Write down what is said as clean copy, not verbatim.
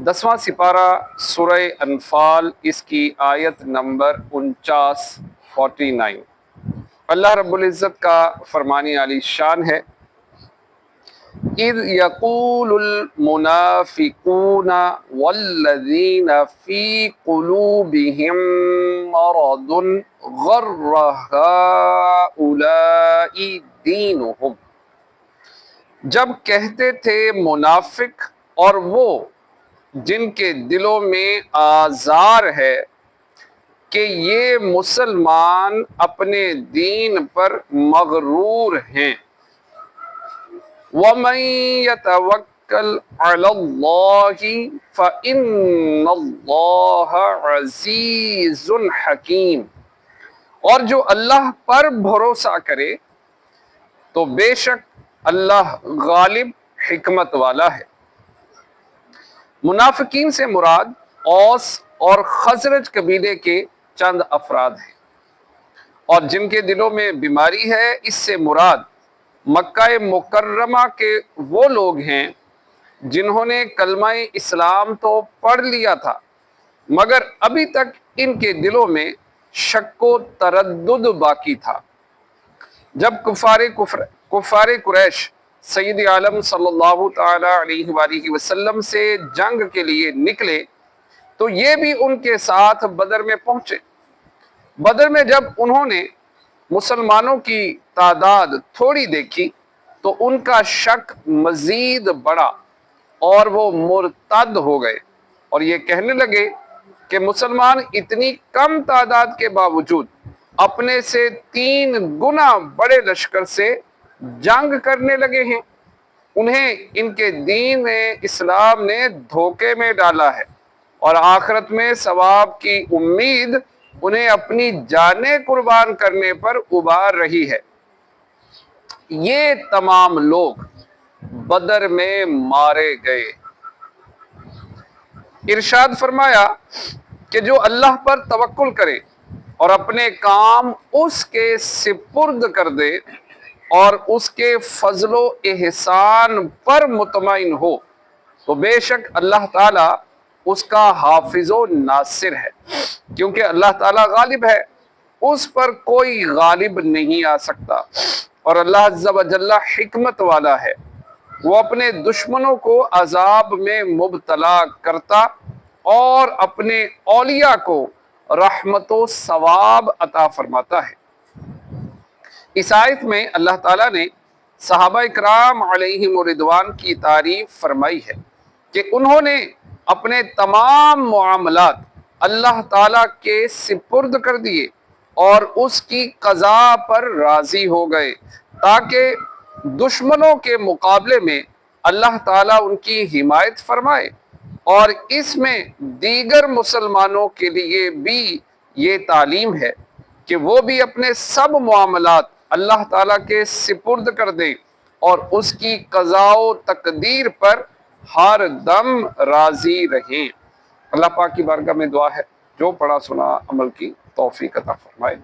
10واں سپارہ سورہ انفال، اس کی آیت نمبر 49 اللہ رب العزت کا فرمانی عالی شان ہے، اذ یقول المنافقون والذین فی قلوبہم مرض غر ہؤلاء دینہم، جب کہتے تھے منافق اور وہ جن کے دلوں میں آزار ہے کہ یہ مسلمان اپنے دین پر مغرور ہیں، وَمَن يَتَوَکَّلْ عَلَى اللَّهِ فَإِنَّ اللَّهَ عَزِیزٌ حَکِیم، اور جو اللہ پر بھروسہ کرے تو بے شک اللہ غالب حکمت والا ہے۔ منافقین سے مراد اوس اور خزرج قبیلے کے چند افراد ہیں، اور جن کے دلوں میں بیماری ہے اس سے مراد مکہ مکرمہ کے وہ لوگ ہیں جنہوں نے کلمہ اسلام تو پڑھ لیا تھا مگر ابھی تک ان کے دلوں میں شک و تردد باقی تھا۔ جب کفار قریش سید عالم صلی اللہ تعالی علیہ وآلہ وسلم سے جنگ کے لیے نکلے تو یہ بھی ان کے ساتھ بدر میں پہنچے۔ بدر میں جب انہوں نے مسلمانوں کی تعداد تھوڑی دیکھی تو ان کا شک مزید بڑھا اور وہ مرتد ہو گئے اور یہ کہنے لگے کہ مسلمان اتنی کم تعداد کے باوجود اپنے سے 3 گنا بڑے لشکر سے جنگ کرنے لگے ہیں، انہیں ان کے دین اسلام نے دھوکے میں ڈالا ہے اور آخرت میں ثواب کی امید انہیں اپنی جانیں قربان کرنے پر ابھار رہی ہے۔ یہ تمام لوگ بدر میں مارے گئے۔ ارشاد فرمایا کہ جو اللہ پر توکل کرے اور اپنے کام اس کے سپرد کر دے اور اس کے فضل و احسان پر مطمئن ہو تو بے شک اللہ تعالیٰ اس کا حافظ و ناصر ہے، کیونکہ اللہ تعالیٰ غالب ہے، اس پر کوئی غالب نہیں آ سکتا، اور اللہ عز و جل حکمت والا ہے، وہ اپنے دشمنوں کو عذاب میں مبتلا کرتا اور اپنے اولیاء کو رحمت و ثواب عطا فرماتا ہے۔ اس آیت میں اللہ تعالیٰ نے صحابہ اکرام علیہم رضوان کی تعریف فرمائی ہے کہ انہوں نے اپنے تمام معاملات اللہ تعالیٰ کے سپرد کر دیے اور اس کی قضا پر راضی ہو گئے تاکہ دشمنوں کے مقابلے میں اللہ تعالیٰ ان کی حمایت فرمائے، اور اس میں دیگر مسلمانوں کے لیے بھی یہ تعلیم ہے کہ وہ بھی اپنے سب معاملات اللہ تعالیٰ کے سپرد کر دیں اور اس کی قضاء و تقدیر پر ہر دم راضی رہیں۔ اللہ پاک کی بارگاہ میں دعا ہے جو پڑھا سنا عمل کی توفیق عطا فرمائے۔